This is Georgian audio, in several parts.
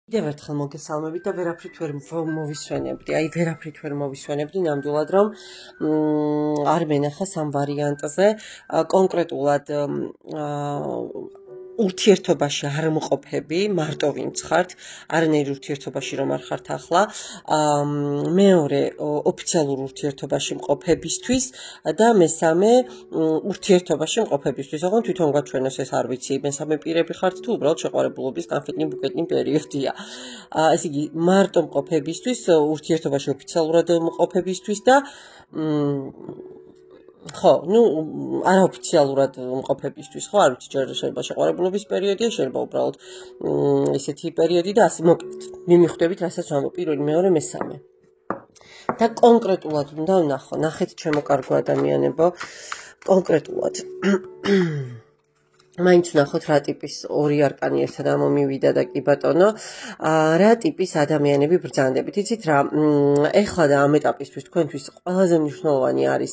კიდევ ერთხელ მოგესალმებით და ვერაფრით ვერ მოვისვენებდი. აი ვერაფრით ვერ მოვისვენებდი ნამდვილად რომ არ მენახა სამ ვარიანტზე კონკრეტულად ურთიერთობაში არ მყოფები, მარტო ვინც ხართ, არანაირ ურთიერთობაში რომ არ ხართ ახლა, მეორე ოფიციალურ ურთიერთობაში მყოფებისთვის და მესამე ურთიერთობაში მყოფებისთვის. ოღონდ თვითონ გაჩვენოს ეს არ ვიცი, მესამე პირები ხართ თუ უბრალოდ შეყვარებულობის განფეტნი ბუკეტნი პერიოდია. ესე იგი, მარტო მყოფებისთვის, ურთიერთობაში ოფიციალურად მყოფებისთვის და ხო, არაოფიციალურად მყოფებისთვის, ხო, არ ვიცი, ჯერ შეიძლება შეყვარებულობის პერიოდია, შეიძლება უბრალოდ ესეთი პერიოდი და ასე მოკლედ. მივხვდებით, რასაც ვამბობ, პირველი, მეორე, მესამე. და კონკრეტულად უნდა ვნახო, ნახეთ ჩემო კარგო ადამიანებო, კონკრეტულად. მაინც ვნახოთ რა ტიპის ორი არკანი ერთად ამომივიდა და კი ბატონო, რა ტიპის ადამიანები ბრძანდებით. იცით რა, ეხლა და ამ ეტაპისთვის თქვენთვის ყველაზე მნიშვნელოვანი არის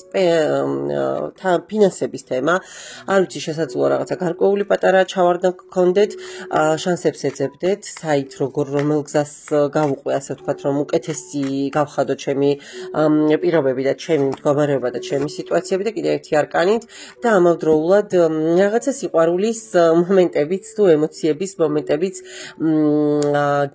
ფინანსების თემა. არ ვიცი, შესაძლოა რაღაცა გარკვეული პატარა ჩავარდნა გქონდეთ, შანსებს ეძებდეთ, საით როგორ რომელ გზას გავუყვე, ასე ვთქვათ, რომ უკეთესი გავხადო ჩემი პირობები და ჩემი მდგომარეობა და ჩემი სიტუაციები და კიდევ ერთი არკანით და ამავდროულად რაღაცა სიყვარული მომენტებიც თუ ემოციების მომენტებიც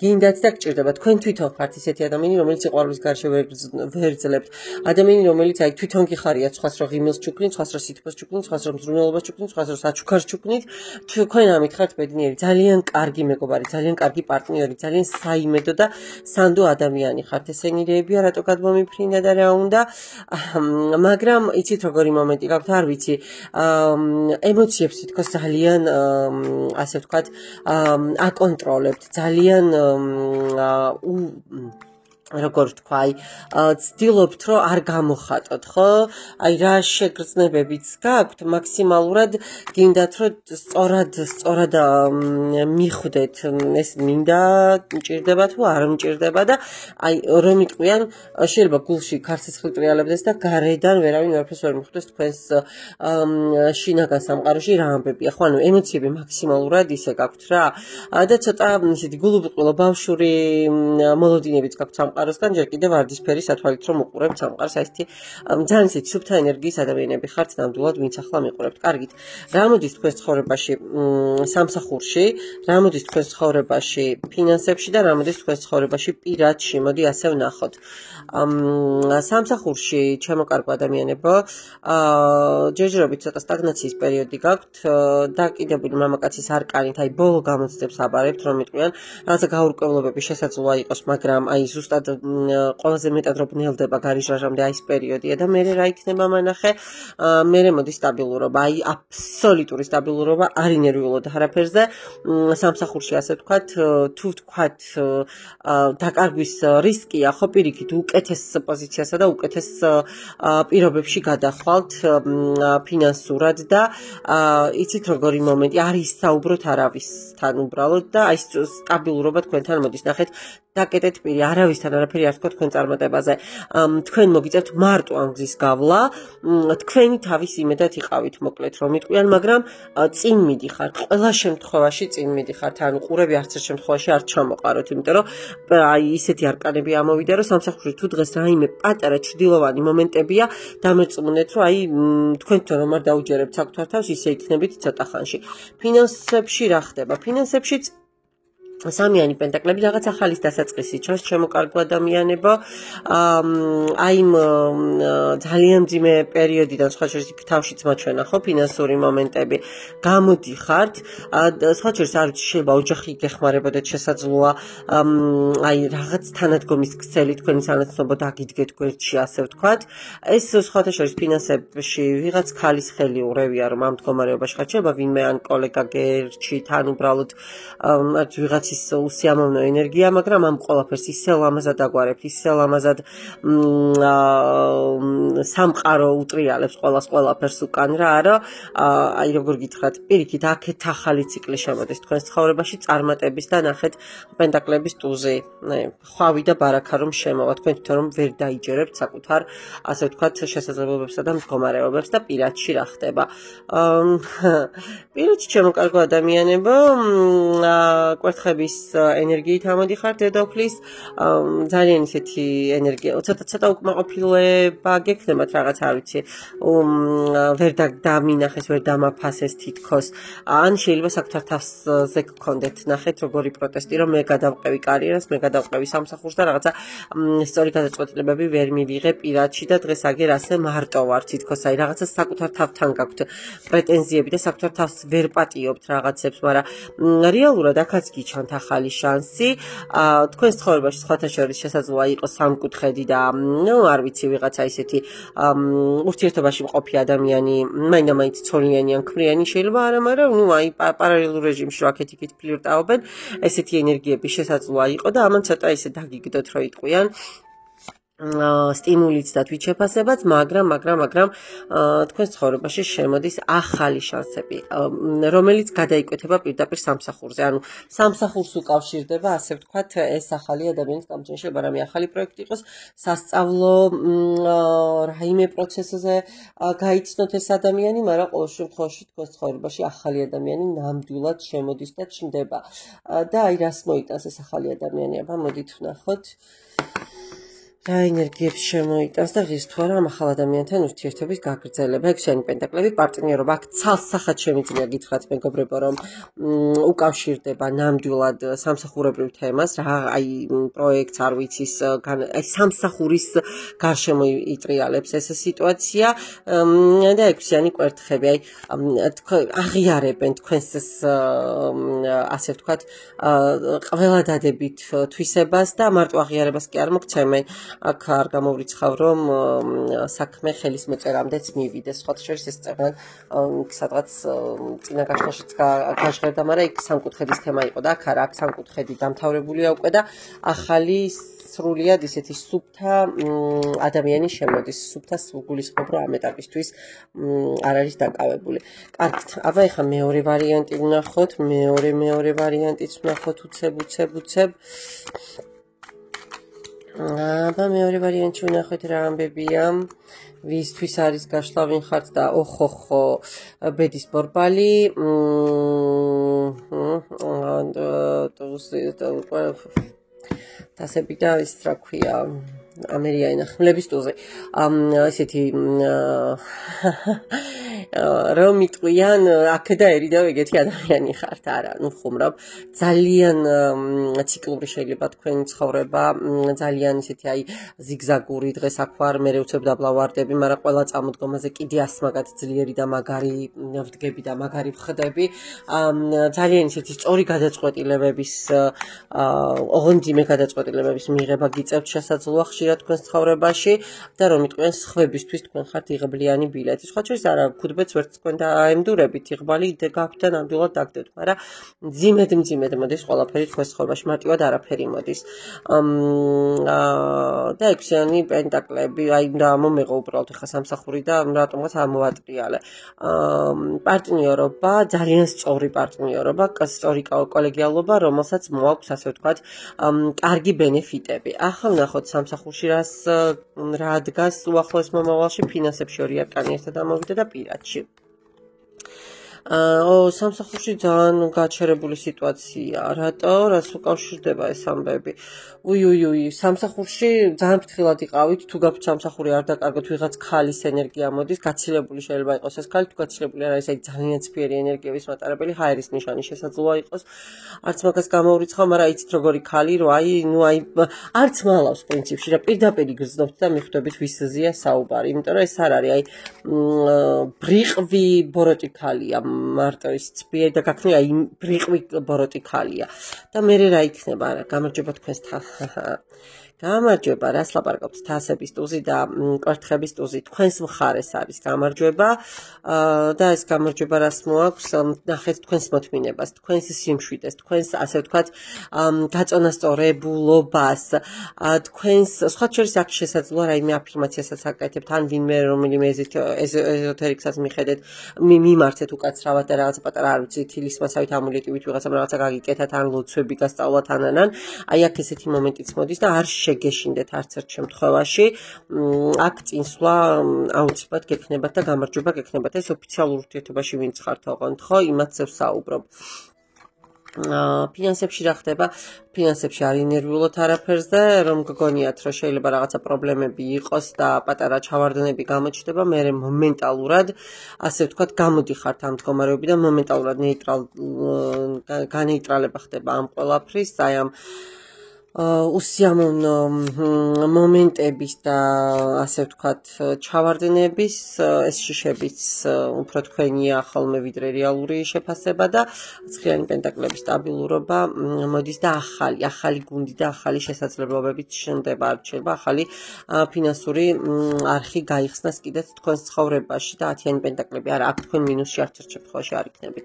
გინდათ და გჭირდება. თქვენ თვითონ ხართ ისეთი ადამიანი, რომელიც სიყვარულის გარშე ვერ ძლევთ. ადამიანი, რომელიც აი თვითონ გიხარიათ სხვას რო ღიმილს ჩუქნით, სხვას რო სითბოს ჩუქნით, სხვას რო მზრუნველობას ჩუქნით, სხვას რო საჩუქარს ჩუქნით. თქვენ ამით ხართ ბედნიერი, ძალიან კარგი მეგობარი, ძალიან კარგი პარტნიორი, ძალიან საიმედო და სანდო ადამიანი ხართ. ესენი რეებია, რატო გადმომიფრინდა და რა უნდა. მაგრამ იცით როგორი მომენტი გაქვთ, არ ვიცი. ემოციებს თითქოს ძალიან ასე ვთქვათ, აკონტროლებთ, ძალიან როგორ ვთქვა, ცდილობთ რომ არ გამოხატოთ, ხო? აი რა შეგრძნებებიც გაქვთ, მაქსიმალურად გინდათ რომ სწორად მიხვდეთ, ეს მინდა მჭირდება თუ არ მჭირდება და აი რომ იყვიან, შეიძლება გულში ქარცეცხლი ტრიალებდეს და გარედან ვერავინ ვერაფერს ვერ მიხვდეს თქვენს შინაგან სამყაროში რა ამბებია, ხო? ანუ ემოციები მაქსიმალურად ისე გაქვთ რა და ცოტა ისეთი გულუბრყვილო ბავშვური მოლოდინებიც გაქვთ სამყაროსგან, ჯერ კიდევ ვარდისფერი სათვალით რომ უყურებთ სამყაროს, ესეთი ძალიან ისეთი სუფთა ენერგიის ადამიანები ხართ ნამდვილად, ვინც ახლა მიყურებთ. კარგით, რა მოდის თქვენს ცხოვრებაში სამსახურში, რა მოდის თქვენს ცხოვრებაში ფინანსებში და რა მოდის თქვენს ცხოვრებაში პირადში, მოდი ასე ვნახოთ. სამსახურში, ჩემო კარგო ადამიანებო, ჯერჯერობით ცოტა სტაგნაციის პერიოდი გაქვთ, დაკიდებული მამაკაცის არკანით, აი ბოლო გამოცდებს აბარებთ, რომ იყვიან, რაღაცა გაურკვევლობები შესაძლოა იყოს, მაგრამ აი ზუსტად ყველაზე მეტად რომ ბნელდება გარიჟრაჟამდე აი ეს პერიოდია და მე რა იქნება მანახე, მე მოდი სტაბილურობა, აი აბსოლუტური სტაბილურობა, არ ინერვიულობ არაფერზე, სამსახურში ასე ვთქვათ, თუ ვთქვათ დაკარგვის რისკია, ხო პირიქით უკეთეს პოზიციასა და უკეთეს პირობებში გადახვალთ ფინანსურად და იცით როგორი მომენტი, არ ისაუბროთ არავისთან უბრალოდ და აი სტაბილურობა თქვენთან მოდის, ნახეთ დაკეტეთ პირი, არავისთან არაფერი არ თქვა თქვენ წარმატებაზე. თქვენ მოგიწევთ მარტო ამ გზის გავლა, თქვენი თავის იმედად იყავით, მოკლედ რომ იყვიან, მაგრამ წინ მიდიხართ, ყველა შემთხვევაში წინ მიდიხართ, ანუ ყურები არც ერთ შემთხვევაში არ ჩამოყაროთ, იმიტომ რომ აი ისეთი არკანები ამოვიდა, რომ სამსახურში თუ დღეს რაიმე პატარა ჩრდილოვანი მომენტებია, დამერწმუნეთ, რომ აი თქვენ თვითონ რომ არ დაუჯერებთ საკუთარ თავს, ისე იქნებით ცოტა ხანში. ფინანსებში რა ხდება? ფინანსებშიც სამიანი პენტაკლები რაღაც ახალის დასაწყისი ჩანს, ჩემო კარგო ადამიანებო, აი ძალიან მძიმე პერიოდიდან სხვა შორის თავშიც მაჩვენა, ხო, ფინანსური მომენტები გამოდიხართ, სხვა შორის არ ვიცი, შეიძლება ოჯახი გეხმარებოდეთ, შესაძლოა აი რაღაც თანადგომის ქსელი თქვენი სანაცნობო დაგიდგეთ გვერდში, ასე ვთქვათ. ეს სხვათა შორის ფინანსებში ვიღაც ქალის ხელი ურევია, რომ ამ მდგომარეობაში ხართ, შეიძლება ვინმე ან კოლეგა გერჩით, ან უბრალოდ ვიღაც ის უსიამოვნო ენერგია, მაგრამ ამ ყველაფერს ისე ლამაზად აგვარებთ, ისე ლამაზად სამყარო უტრიალებს ყველაფერს უკან რა, რომ აი როგორ გითხრათ, პირიქით აქეთ ახალი ციკლი შემოდის თქვენს ცხოვრებაში, წარმატების და ნახეთ პენტაკლების ტუზი, ხვავი და ბარაქა რომ შემოვა, თქვენ თვითონ რომ ვერ დაიჯერებთ საკუთარ, ასე ვთქვათ, შესაძლებლობებსა და მდგომარეობებს და პირადში რა ხდება. პირადში ჩემო კარგო ადამიანებო, კვერთხები წყლების ენერგიით ამოდიხართ დედოფლის ძალიან ისეთი ენერგია ცოტა უკმაყოფილება გექნებათ რაღაც არ ვიცი ვერ დამინახეს ვერ დამაფასეს თითქოს ან შეიძლება საკუთარ თავზე გქონდეთ ნახეთ როგორი პროტესტი რომ მე გადავყევი კარიერას მე გადავყევი სამსახურს და რაღაცა სწორი გადაწყვეტილებები ვერ მივიღე პირადში და დღეს აგერ ასე მარტო ვარ თითქოს აი რაღაცა საკუთარ თავთან გაქვთ პრეტენზიები და საკუთარ თავს ვერ პატიობთ რაღაცებს მაგრამ რეალურად აქაც გიჩვენთ ახალი შანსი თქვენს ცხოვრებაში სხვათა შორის შესაძლოა იყოს სამკუთხედი და ნუ არ ვიცი ვიღაცა ისეთი ურთიერთობაში მყოფი ადამიანი მაინდა-მაინც ცოლიანი ან ქმრიანი შეიძლება არა მაგრამ ნუ აი პარალელურ რეჟიმში აქეთ-იქით ფლირტაობენ ესეთი ენერგიები შესაძლოა იყო და ამან ცოტა ისე დაგიგდოთ რომ იტყვიან სტიმულიც და თვითშეფასებაც, მაგრამ თქვენ ცხოვრებაში შემოდის ახალი შანსები, რომელიც გადაიკვეთება პირდაპირ სამსახურზე. ანუ სამსახურს უკავშირდება, ასე ვთქვათ, ეს ახალი ადამიანის გამჭირვა შეიძლება რამე ახალი პროექტი იყოს, სასწავლო რაიმე პროცესზე გაიცნოთ ეს ადამიანი, მაგრამ ყოველ შემთხვევაში თქვენ ცხოვრებაში ახალი ადამიანი ნამდვილად შემოდის და ჩნდება. და აი რას მოიტანს ეს ახალი ადამიანი? აბა მოდით ვნახოთ. რა ენერგიებს შემოიტანს და ღირს თუ არა ამ ახალ ადამიანთან ურთიერთობის გაგრძელება. 6-იანი პენტაკლები, პარტნიორობა, აქ ცალსახად შემიძლია გითხრათ მეგობრებო, რომ უკავშირდება ნამდვილად სამსახურებრივ თემას, რა აი პროექტს არ ვიცის, აი სამსახურის გარშემო იტრიალებს ეს სიტუაცია და 6-იანი კვერთხები, აი აღიარებენ თქვენს ეს ასე ვთქვათ, ყველა დადებით თვისებას და მარტო აღიარებას კი არ მოგცემენ. აქ არ გამოვრიცხავ რომ საქმე ხელის მოწერამდეც მივიდეს. სხვა შორის ეს წერან სადღაც წინა გაშნაშიც გაჟღერდა, მაგრამ იქ სამკუთხედის თემა იყო და აქ არა, აქ სამკუთხედი დამთავრებულია უკვე და ახალი სრულიად ისეთი სუფთა ადამიანი შემოდის, სუფთა სულგულისხმობ რომ ამ ეტაპისთვის არ არის დაკავებული. კარგით, აბა ეხლა მეორე ვარიანტი ვნახოთ, მეორე ვარიანტიც ვნახოთ უცებ. აბა მეორე ვარიანტი ვნახოთ რა ამბებია. ვისთვის არის გაშლა ვინ ხართ და ოხოხო ბედის ბორბალი დასები და ის რა ქვია ამერიანი ნახმლების ტუზე ესეთი რომ იტყვიან აქ და ერი და ეგეთი ადამიანი ხართ არა ნუ ხუმრობ ძალიან ციკლური შეიძლება თქვენი ცხოვრება ძალიან ისეთი აი ზიგზაგური დღეს აქ ვარ მე უცებ დაბლავარდები მაგრამ ყველა წამოდგომაზე კიდე ასმაგად ძლიერი და მაგარი ვდგები და მაგარი ვხდები ძალიან ისეთი სწორი გადაწყვეტილებების ოღონდ გადაწყვეტილებების მიღება გიწევთ შესაძლოა ხშირად თქვენს ცხოვრებაში და რომ იტყვიან სხვებისთვის თქვენ ხართ იღბლიანი ბილეთი სხვა შორის არა ქუდბეც ვერც თქვენ დაემდურებით იღბალი გაქვთ და ნამდვილად დაგდეთ მაგრამ მძიმედ მოდის ყველაფერი თქვენს ცხოვრებაში მარტივად არაფერი მოდის და ექვსიანი პენტაკლები აი და მომეღო უბრალოდ ხა სამსახური და რატომღაც ამოვატრიალე პარტნიორობა ძალიან სწორი პარტნიორობა სწორი კოლეგიალობა რომელსაც მოაქვს ასე ვთქვათ კარგი ბენეფიტები. ახლა ვნახოთ სამსახურში რა დგას უახლოეს მომავალში ფინანსებში ორი არკანი ერთად ამოვიდა და პირადში. სამსახურში ძალიან გაჩერებული სიტუაცია. რატო? რას უკავშირდება ეს ამბები? სამსახურში ძალიან ფრთხილად იყავით, თუ გაქვთ სამსახური არ დაკარგოთ, ვიღაც ქალის ენერგია მოდის, გაცილებული შეიძლება იყოს ეს ქალი, თუ გაცილებული არ არის, აი ძალიან ცფიერი ენერგიების მატარებელი, ჰაერის ნიშანი შესაძლოა იყოს. არც მაგას გამოვრიცხავ, მაგრამ იცით როგორი ქალი, რომ აი არც მალავს პრინციპში და პირდაპირ იგრძნობთ და მიხვდებით ვისზეა საუბარი, იმიტომ რომ ეს არ არის, აი ბრიყვი ბოროტი ქალია. მარტო ის ცფიერი და გაქნია იმ ბრიყვი ბოროტი ქალია და მე რა იქნება რა გამარჯობა თქვენს გამარჯობა რას ლაპარაკობთ თასების ტუზი და კვერთხების ტუზი თქვენს მხარეს არის გამარჯობა და ეს გამარჯობა რას მოაქვს ნახეთ თქვენს მოთმინებას თქვენს სიმშვიდეს თქვენს ასე ვთქვათ გაწონასწორებულობას თქვენს სხვა შორის აქ შესაძლოა რაიმე აფირმაციასაც აკეთებთ ან ვინმე რომელიმე ეზოთერიკსაც მიხედეთ მიმართეთ უკაცრავად და რაღაცა პატარა არ ვიცი თილისმასავით ამულეტივით ვიღაცამ რაღაცა გაგიკეთათ ან ლოცვები გასწავლათ ან აი აქ ესეთი მომენტიც მოდის და არ შეგეშინდეთ არც ერთ შემთხვევაში აქ წინსვლა აუცილებლად გექნებათ და გამარჯობა გექნებათ ეს ოფიციალურ ურთიერთობაში ვინც ხართ ოღონდ ხო იმათზე ვსაუბრობ ფინანსებში რა ხდება? ფინანსებში არ ინერვიულოთ არაფერზე, რომ გგონიათ, რომ შეიძლება რაღაცა პრობლემები იყოს და პატარა ჩავარდნები გამოჩნდება, მე მომენტალურად, ასე ვთქვათ, გამოდიხართ ამ მდგომარეობიდან, მომენტალურად განეიტრალება ხდება ამ ყველაფრის, აი ამ უსიამოვნო მომენტების და ასე ვთქვათ ჩავარდნების ეს შიშებიც უფრო თქვენია ხოლმე ვიდრე რეალური შეფასება და ცხრიანი პენტაკლების სტაბილურობა მოდის და ახალი გუნდი და ახალი შესაძლებლობებით შენდება არჩევა ახალი ფინანსური არხი გაიხსნას კიდეც თქვენს ცხოვრებაში და 10-იანი პენტაკლები არა აქ თქვენ მინუსში არც ერთ შემთხვევაში არ იქნებით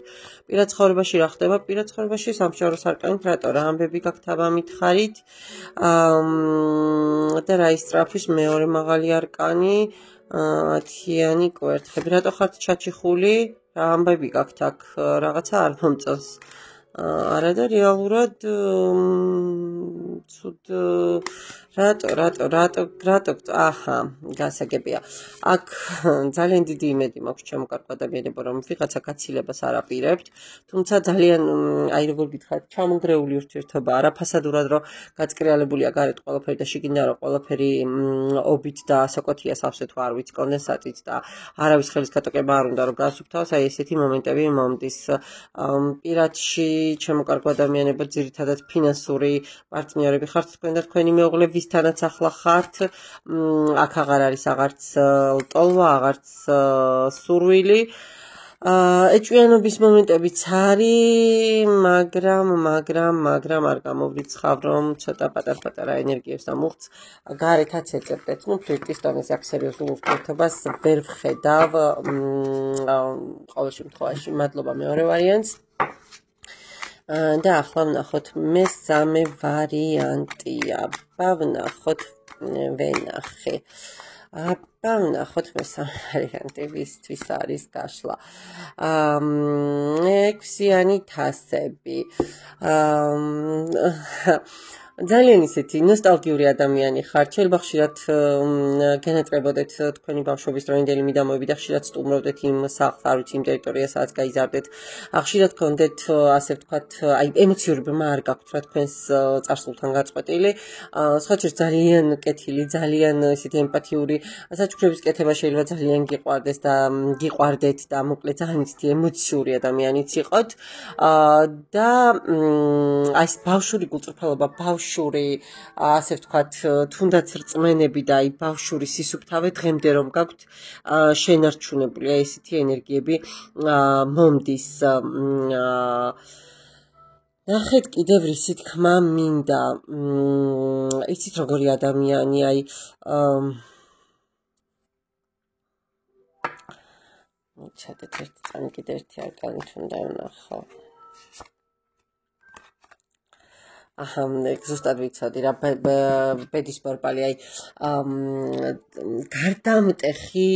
პირად ცხოვრებაში რა ხდება პირად ცხოვრებაში სამშაბათო სარკანით რატო რა ამბები გაქვთ აბა მითხარით და რა ისტრაფის მეორე მაღალი არკანი 10-იანი კვერთხები რატო ხართ ჩაჩიხული რა ამბები გაქვთ აქ რაღაცა არ მომწონს არა და რეალურად ცუდ რატო აჰა გასაგებია აქ ძალიან დიდი იმედი მაქვს ჩემო კარგ ადამიანებო რომ ვიღაცა გაცილებას არ აპირებთ თუმცა ძალიან აი როგორ გითხრათ ჩამონგრეული ურთიერთობა არა ფასადურად რომ გაწკრიალებულია გარეთ ყველაფერი და შიგნიდან რომ ყველაფერი ობით და ასაკოთია სავსე თუ არ ვიცი კონდენსატით და არავის ხელის გატოკება არ უნდა რომ გასუფთავს აი ესეთი მომენტები მომდის პირადში ჩემო კარგ ადამიანებო ძირითადად ფინანსური პარტნიორები ხართ თქვენ და თქვენი მეუღლე ვისთანაც ახლა ხართ აქ აღარ არის აღარც ლტოლვა აღარც სურვილი ეჭვიანობის მომენტებიც არის მაგრამ არ გამოვრიცხავ რომ ცოტა პატარ-პატარა ენერგიებს ამოღწ გარეთაც ეწებდეთ ნუ ფლირტის დონეზე აქ სერიოზულ ურთიერთობას ვერ ვხედავ ყოველ შემთხვევაში მადლობა მეორე ვარიანტს და ახლა ვნახოთ მესამე ვარიანტია ვნახოთ ვენახე აბა ვნახოთ მესამე ვარიანტი ვისთვის არის გაშლა 6-იანი თასები ძალიან ისეთი ნოსტალგიური ადამიანი ხართ შეიძლება ხშირად გენატრებოდეთ თქვენი ბავშვობის დროინდელი მიდამოები და ხშირად სტუმრობდეთ იმ სახლს არ ვიცი იმ ტერიტორიას სადაც გაიზარდეთ ხშირად გქონდეთ ასე ვთქვათ აი ემოციური ბრმა არ გაქვთ რა თქვენს წარსულთან გაწყვეტილი სხვაჩერს ძალიან კეთილი ძალიან ისეთი ემპათიური საჩუქრების კეთება შეიძლება ძალიან გიყვარდეთ და მოკლედ ძალიან ისეთი ემოციური ადამიანიც იყოთ და აი ეს ბავშვური გულწრფელობა ბავშვური ასე ვთქვათ თუნდაც რწმენები და აი ბავშვური სისუფთავე დღემდე რომ გაქვთ შენარჩუნებული აი ესეთი ენერგიები მომდის ნახეთ კიდევ რისი თქმა მინდა იცით როგორი ადამიანი აი ჩადეთ ერთი წამი კიდევ ერთი არკანი თუნდა ვნახო აჰა ზუსტად ვიცოდი რა ბედის პორპალი აი გარდამტეხი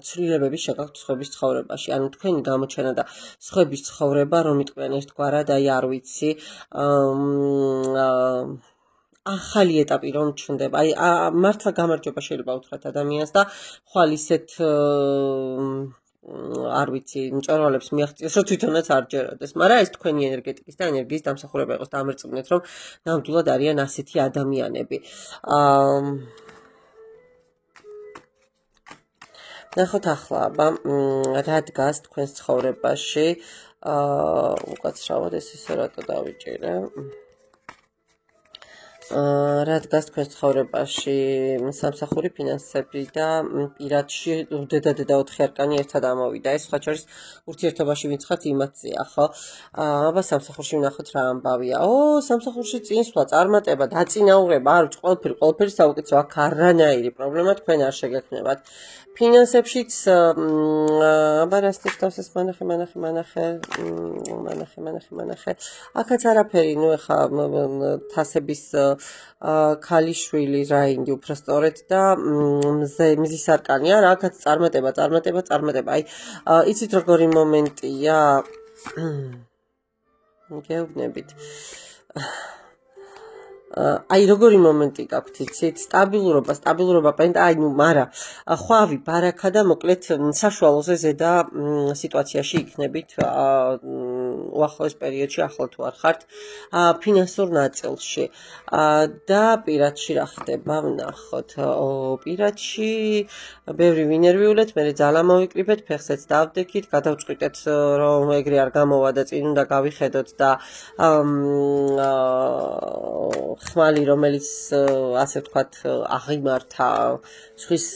ცვლილებები შეგაქვთ სხვების ცხოვრებაში ანუ თქვენი გამოჩენა და სხვების ცხოვრება რომ იყვნენ ერთგვარად აი არ ვიცი ახალი ეტაპი რომ ჩნდება აი მართლა გამარჯობა შეიძლება უთხრათ ადამიანს და ხვალ ისეთ არ ვიცი მწვერვალებს მიაღწიოს რომ თვითონაც არ ჯეროდეს მაგრამ ეს თქვენი ენერგეტიკის და ენერგიის დამსახურება იყოს და ამერწმუნეთ რომ ნამდვილად არიან ასეთი ადამიანები ნახოთ ახლა აბა რა დგას თქვენს ცხოვრებაში უკაცრავად ეს ისე რატო დავიჭირე რა დგას თქვენს ცხოვრებაში სამსახური ფინანსები და პირადში დედა 4 არკანი ერთად ამოვიდა ეს სხვაჩვენს ურთიერთობაში ვინცხათ იმათზეა ხო აბა სამსახურში ვნახოთ რა ამბავია სამსახურში წინსვლა წარმატება დაწინაურება არ ვიცი ყველაფერი საუკეთესო აქ არანაირი პრობლემა თქვენ არ შეგექმნებათ ფინანსებშიც აბა რას ნიშნავს ეს მანახე აქაც არაფერი ნუ ეხა თასების ქალიშვილი რაინდი უფრო სწორედ და მზის არკანია რა აქაც წარმატება აი იცით როგორი მომენტია გეუბნებით აი როგორი მომენტი გაქვთ იცით სტაბილურობა აი ნუ მარა ხვავი ბარაქა და მოკლედ საშუალოზე ზედა სიტუაციაში იქნებით უახლოეს პერიოდში ახლა თუ არ ხართ ფინანსურ ნაწილში და პირადში რა ხდება ვნახოთ პირადში ბევრი ვინერვიულეთ მე ძალა მოვიკრიბეთ ფეხსაც დავდექით გადავწყვიტეთ რომ ეგრე არ გამოვა და წინ უნდა გავიხედოთ და ხმალი რომელიც ასე ვთქვათ აღიმართა სხვის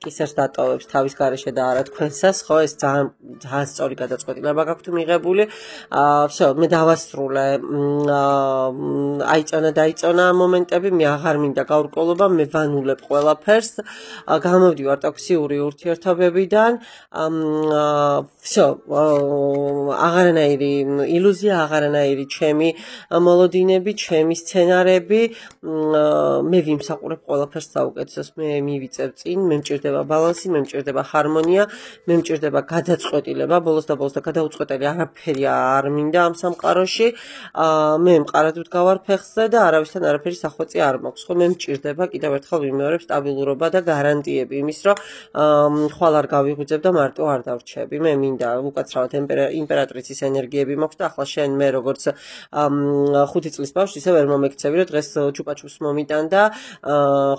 კისერს დატოვებს თავის გარეშე და არა თქვენსას ხო ეს ძალიან სწორი გადაწყვეტილება გაქვთ მიღებული всё მე დავასრულე დაიწონა მომენტები მე აღარ მინდა გაურკვევლობა მე ვანულებ ყველაფერს გამოვდივარ ტოქსიური ურთიერთობებიდან всё აღარანაირი ილუზია აღარანაირი ჩემი მოლოდინები ჩემი სცენარები მე ვიმსაყურებ ყველაფერს საუკეთესოს მე მივიწევ წინ მე მჭირდება ბალანსი მე მჭირდება ჰარმონია მე მჭირდება გადაწყვეტილება ბოლოს და გადაუწყვეტელი არაფერი არ მინდა ამ სამყაროში მე მყარად ვდგავარ ფეხზე და არავისთან არაფერი სახვეწი არ მაქვს ხო მე მჭირდება კიდევ ერთხელ ვიმეორებ სტაბილურობა და გარანტიები იმის რომ ხვალ არ გავიღვიძებ და მარტო არ დავრჩები მე მინდა უკაცრავად იმპერატრიცის ენერგიები მაქვს და ახლა შენ მე როგორც 5 წლის ბავშვი ისე ვერ მომექცევი რომ დღეს ჩუპაჩუპს მომიტან და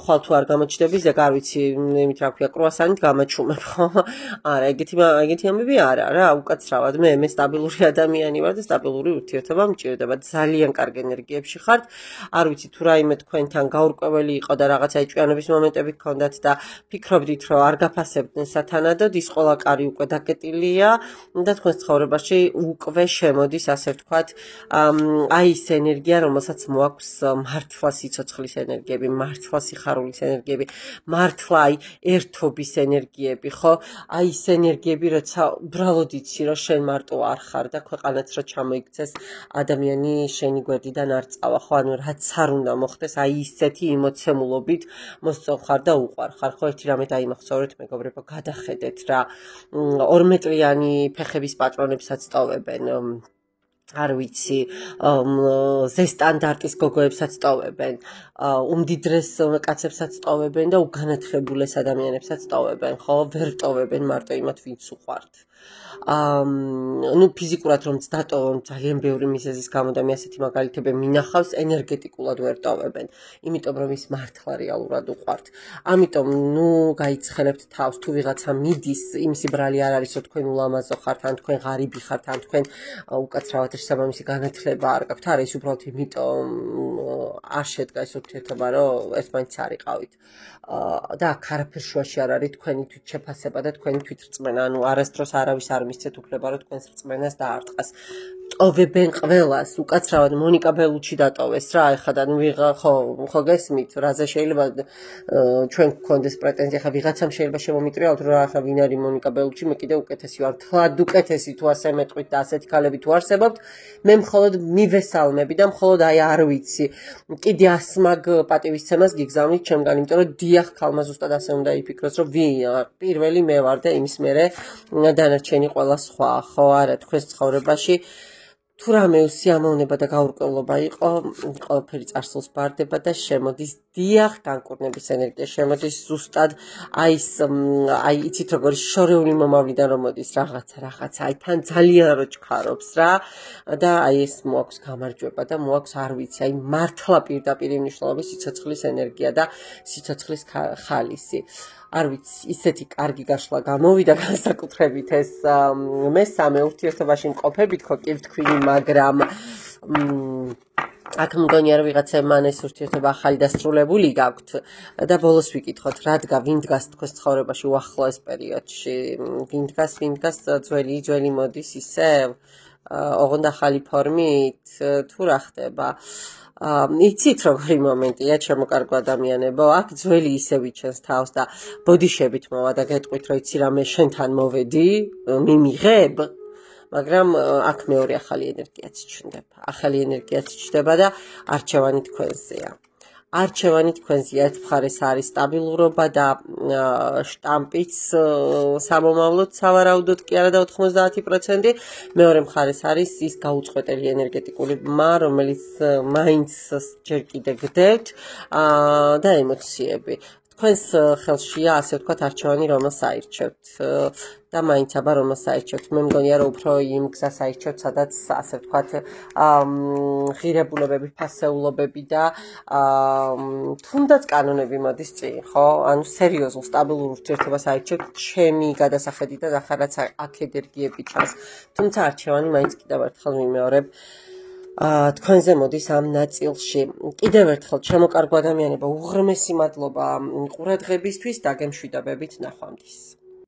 ხვალ თუ არ გამოჩნდები ზეგ არ ვიცი იმით რა ქვია კრუასანით გამაჩუმებ ხო არა ეგეთი ამბები არა რა უკაცრავად მე სტაბილური ადამიანი ვარ და სტაბილური ურთიერთობა მჭირდება ძალიან კარგ ენერგიებში ხართ არ ვიცი თუ რაიმე თქვენთან გაურკვეველი იყო და რაღაცა ეჭვიანობის მომენტები გქონდათ და ფიქრობდით რომ არ გაფასებდნენ სათანადოდ ის ყველა კარი უკვე დაკეტილია და თქვენს ცხოვრებაში უკვე შემოდის ასე ვთქვათ აი ეს ენერგია რომელსაც მოაქვს მართლა სიცოცხლის ენერგიები მართლა სიხარულის ენერგიები მართლა აი ერთობის ენერგიები ხო აი ეს ენერგიები როცა უბრალოდ იცი რომ შენ მარტო არ ხარ და ქვეყანაც რო ჩამოიქცეს ადამიანი შენი გვერდიდან არ წავა ხო ანუ რაც არ უნდა მოხდეს აი ისეთი ემოციულობით მოსწონხარ და უყვარ ხარ ხო ერთი რამე დაიმახსოვრეთ მეგობრებო გადახედეთ რა 12-მეტრიანი ფეხების პატრონებსაც ტოვებენ არ ვიცი ზე სტანდარტის გოგოებსაც ტოვებენ უმდიდრეს კაცებსაც ტოვებენ და უგანათლებულეს ადამიანებსაც ტოვებენ ხო ვერ ტოვებენ მარტო იმათ ვინც უყვართ ну ფიზიკურად რომ დატოვონ ძალიან ბევრი მიზეზის გამო და მე ასეთი მაგალითები მინახავს ენერგეტიკულად ვერ ტოვებენ იმიტომ რომ ის მართლა რეალურად უყვართ ამიტომ ну გაიცხელებთ თავს თუ ვიღაცა მიდის იმისი ბრალი არ არის რომ თქვენ ულამაზო ხართ ან თქვენ ღარიბი ხართ ან თქვენ უკაცრავად შესაბამისი განათლება არ გაქვთ არა ის უბრალოდ იმიტომ არ შედგა ეს ურთიერთობა რომ ერთმანეთს არ იყავით და აქ არაფერ შუაში არ არის თქვენი თვითშეფასება და თქვენი თვითრწმენა ანუ არასდროს არავის არ მისცეთ უფლება რომ თქვენს რწმენას დაარტყას ტოვებენ ყველას უკაცრავად მონიკა ბელუჩი დატოვეს რა ეხლა და ვიღა ხო გესმით რაზე შეიძლება ჩვენ გქონდეს პრეტენზია ხა ვიღაცამ შეიძლება შემომიტრიალოთ რომ ახლა ვინ არის მონიკა ბელუჩი მე კიდე უკეთესი ვარ თლად უკეთესი თუ ასე მეტყვით და ასეთი ქალები თუ არსებობთ მე მხოლოდ მივესალმები და მხოლოდ აი არ ვიცი კიდე ასმაგ პატივისცემას გიგზავნით ჩემგან იმიტომ რომ დიახ ქალმა ზუსტად ასე უნდა იფიქროს რომ ვინ პირველი მე ვარ და იმის მერე დანარჩენი ყველა სხვა ხო არა თქვენს ცხოვრებაში თუ რამე უსიამოვნება და გაურკვევლობა იყო ყველაფერი წარსულს ბარდება და შემოდის დიახ განკურნების ენერგია შემოდის ზუსტად აი იცით როგორი შორეული მომავლიდან რომ მოდის რაღაცა აი თან ძალიან რო ჩქარობს რა და აი ეს მოაქვს გამარჯვება და მოაქვს არ ვიცი აი მართლა პირდაპირ მნიშვნელობის სიცოცხლის ენერგია და სიცოცხლის ხალისი არ ვიცი ისეთი კარგი გაშლა გამოვიდა განსაკუთრებით ეს მესამე ურთიერთობაში მყოფებით ხო კი ვთქვი მაგრამ აქ მგონია რომ ვიღაცებმა ეს ურთიერთობა ახალი დასრულებული გაქვთ და ბოლოს ვიკითხოთ რა დგა ვინ დგას თქვენს ცხოვრებაში უახლოეს პერიოდში ვინ დგას ძველი მოდის ისევ ოღონდ ახალი ფორმით თუ რა ხდება იცით როგორი მომენტია ჩემო კარგო ადამიანებო აქ ძველი ისე ვიჩენს თავს და ბოდიშებით მოვა და გეტყვით რომ იცი რამე შენთან მოვედი მიმიღებ მაგრამ აქ მეორე ახალი ენერგიაც ჩნდება ახალი ენერგიაც ჩნდება და არჩევანი თქვენზეა არჩევანი თქვენზე ერთ მხარეს არის სტაბილურობა და შტამპიც სამომავლოდ სავარაუდოდ კი არა და 90%, მეორე მხარეს არის ის გაუწყვეტელი ენერგეტიკული ბმა, რომელიც მაინც ჯერ კიდე გდებთ და ემოციები. თქვენს ხელშია ასე ვთქვათ არჩევანი რომელს აირჩევთ და მაინც აბა რომელს აირჩევთ. მე მგონია რომ უფრო იმ გზას აირჩევთ, სადაც ასე ვთქვათ ღირებულებები, ფასეულობები და თუნდაც კანონები მოდის წინ, ხო? ანუ სერიოზულ სტაბილურ ურთიერთობას აირჩევთ ჩემი გადასახედით და ახლა რაც აქ ენერგიები ჩანს. თუმცა არჩევანი მაინც კიდევ ერთხელ ვიმეორებ თქვენზე მოდის ამ ნაწილში. კიდევ ერთხელ ჩემო კარგო ადამიანებო, უღრმესი მადლობა ყურადღებისთვის და გემშვიდობებით ნახვამდის.